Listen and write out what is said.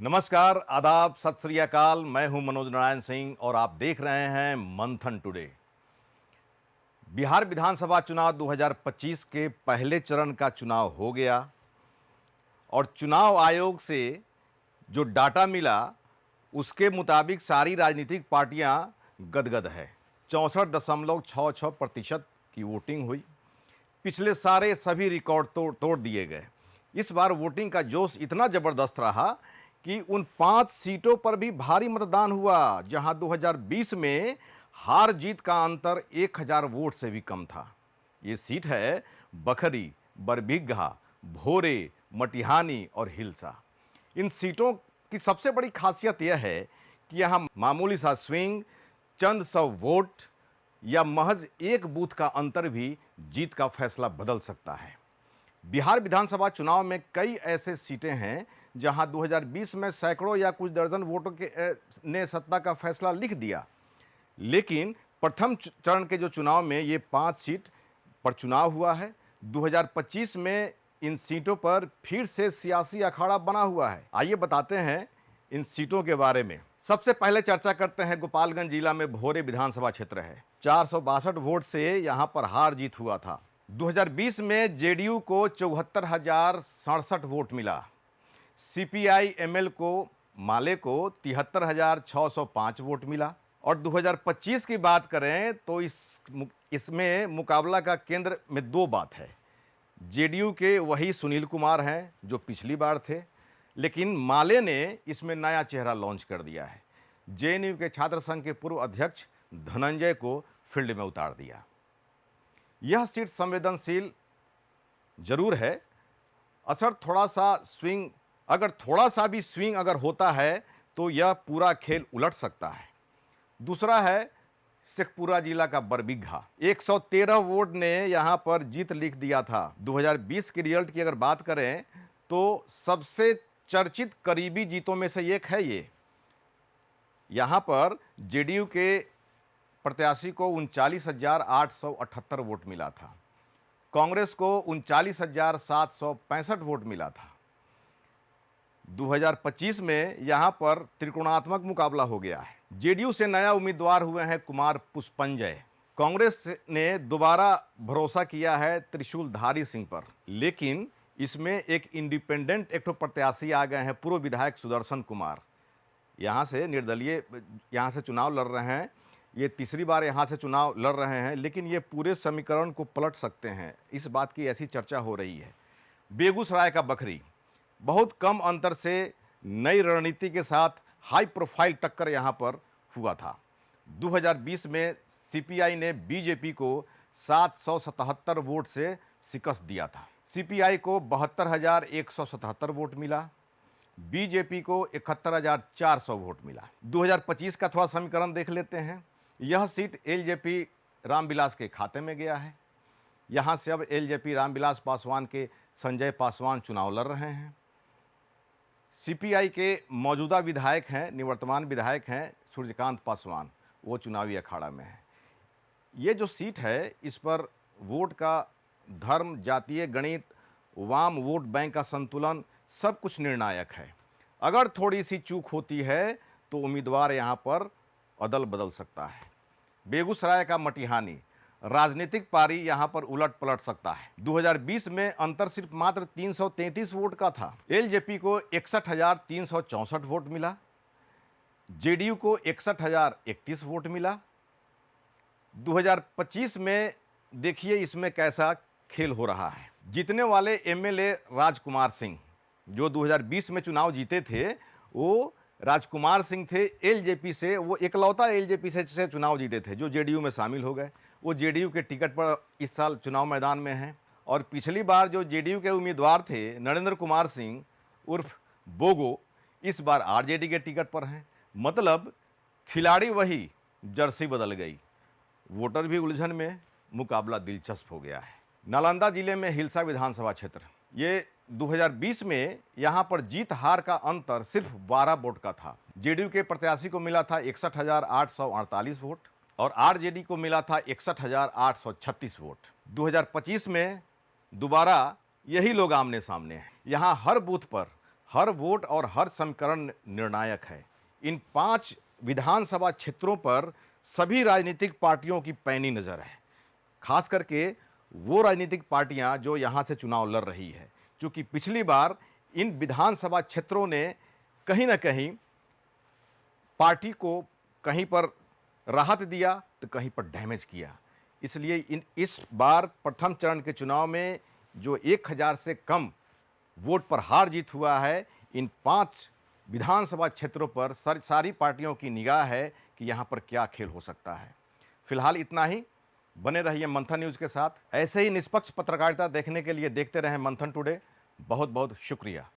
नमस्कार, आदाब, सत श्री अकाल। मैं हूं मनोज नारायण सिंह और आप देख रहे हैं मंथन टुडे। बिहार विधानसभा चुनाव 2025 के पहले चरण का चुनाव हो गया और चुनाव आयोग से जो डाटा मिला उसके मुताबिक सारी राजनीतिक पार्टियां गदगद है। 64.66% की वोटिंग हुई। पिछले सारे सभी रिकॉर्ड तोड़ दिए गए। इस बार वोटिंग का जोश इतना ज़बरदस्त रहा कि उन 5 सीटों पर भी भारी मतदान हुआ, जहां 2020 में हार जीत का अंतर 1000 वोट से भी कम था। ये सीट है बखरी, बरबीघा, भोरे, मटिहानी और हिलसा। इन सीटों की सबसे बड़ी खासियत यह है कि यहाँ मामूली सा स्विंग, चंद सौ वोट या महज एक बूथ का अंतर भी जीत का फैसला बदल सकता है। बिहार विधानसभा चुनाव में कई ऐसे सीटें हैं जहां 2020 में सैकड़ों या कुछ दर्जन वोटों ने सत्ता का फैसला लिख दिया, लेकिन प्रथम चरण के जो चुनाव में ये 5 सीट पर चुनाव हुआ है। 2025 में इन सीटों पर फिर से सियासी अखाड़ा बना हुआ है। आइए बताते हैं इन सीटों के बारे में। सबसे पहले चर्चा करते हैं गोपालगंज जिला में भोरे विधानसभा क्षेत्र है। 462 वोट से यहां पर हार जीत हुआ था। 2020 में जेडीयू को 74,067 वोट मिला। सीपीआई एमएल को माले को 73,605 वोट मिला। और 2025 की बात करें तो इसमें मुकाबला का केंद्र में दो बात है। जेडीयू के वही सुनील कुमार हैं जो पिछली बार थे, लेकिन माले ने इसमें नया चेहरा लॉन्च कर दिया है। जेएनयू के छात्र संघ के पूर्व अध्यक्ष धनंजय को फील्ड में उतार दिया। यह सीट संवेदनशील जरूर है। थोड़ा सा भी स्विंग अगर होता है तो यह पूरा खेल उलट सकता है। दूसरा है शेखपुरा जिला का बरबीघा। 113 वोट ने यहां पर जीत लिख दिया था। 2020 के रिजल्ट की अगर बात करें तो सबसे चर्चित करीबी जीतों में से एक है ये। यहां पर जेडीयू के प्रत्याशी को 39,878 वोट मिला था। कांग्रेस को 39,765 वोट मिला था। 2025 में यहां पर त्रिकोणात्मक मुकाबला हो गया है। जेडीयू से नया उम्मीदवार हुए हैं कुमार पुष्पंजय। कांग्रेस ने दोबारा भरोसा किया है त्रिशूलधारी सिंह पर, लेकिन इसमें एक इंडिपेंडेंट एक प्रत्याशी आ गए हैं, पूर्व विधायक सुदर्शन कुमार। यहां से निर्दलीय यहां से चुनाव लड़ रहे हैं। ये तीसरी बार यहां से चुनाव लड़ रहे हैं, लेकिन ये पूरे समीकरण को पलट सकते हैं, इस बात की ऐसी चर्चा हो रही है। बेगूसराय का बखरी, बहुत कम अंतर से नई रणनीति के साथ हाई प्रोफाइल टक्कर यहां पर हुआ था। 2020 में सीपीआई ने बीजेपी को 777 वोट से शिकस्त दिया था। सीपीआई को 72,177 वोट मिला। बीजेपी को 71,400 वोट मिला। 2025 का थोड़ा समीकरण देख लेते हैं। यह सीट एलजेपी रामविलास के खाते में गया है। यहां से अब एलजेपी रामविलास पासवान के संजय पासवान चुनाव लड़ रहे हैं। सीपीआई के मौजूदा विधायक हैं, निवर्तमान विधायक हैं सूर्यकांत पासवान, वो चुनावी अखाड़ा में है। ये जो सीट है इस पर वोट का धर्म, जातीय गणित, वाम वोट बैंक का संतुलन सब कुछ निर्णायक है। अगर थोड़ी सी चूक होती है तो उम्मीदवार यहां पर अदल बदल सकता है। बेगूसराय का मटिहानी, राजनीतिक पारी यहां पर उलट पलट सकता है। 2020 में अंतर सिर्फ मात्र 333 वोट का था। एलजेपी को 61,364 वोट मिला। जेडीयू को 61,031 वोट मिला। 2025 में देखिए इसमें कैसा खेल हो रहा है। जीतने वाले एमएलए राजकुमार सिंह जो 2020 में चुनाव जीते थे, वो राजकुमार सिंह थे एलजेपी से। वो इकलौता एलजेपी से चुनाव जीते थे जो जेडीयू में शामिल हो गए। वो जेडीयू के टिकट पर इस साल चुनाव मैदान में हैं। और पिछली बार जो जेडीयू के उम्मीदवार थे नरेंद्र कुमार सिंह उर्फ बोगो, इस बार आरजेडी के टिकट पर हैं। मतलब खिलाड़ी वही, जर्सी बदल गई। वोटर भी उलझन में, मुकाबला दिलचस्प हो गया है। नालंदा जिले में हिलसा विधानसभा क्षेत्र, ये 2020 में यहां पर जीत हार का अंतर सिर्फ 12 वोट का था। जेडीयू के प्रत्याशी को मिला था 61,848 वोट और आरजेडी को मिला था 61,836 वोट। 2025 में दोबारा यही लोग आमने सामने हैं। यहां हर बूथ पर हर वोट और हर समीकरण निर्णायक है। इन 5 विधानसभा क्षेत्रों पर सभी राजनीतिक पार्टियों की पैनी नज़र है। खास करके वो राजनीतिक पार्टियां जो यहां से चुनाव लड़ रही है, क्योंकि पिछली बार इन विधानसभा क्षेत्रों ने कहीं ना कहीं पार्टी को कहीं पर राहत दिया तो कहीं पर डैमेज किया। इसलिए इस बार प्रथम चरण के चुनाव में जो 1000 से कम वोट पर हार जीत हुआ है, इन 5 विधानसभा क्षेत्रों पर सारी पार्टियों की निगाह है कि यहाँ पर क्या खेल हो सकता है। फिलहाल इतना ही। बने रहिए मंथन न्यूज़ के साथ। ऐसे ही निष्पक्ष पत्रकारिता देखने के लिए देखते रहें मंथन टुडे। बहुत बहुत शुक्रिया।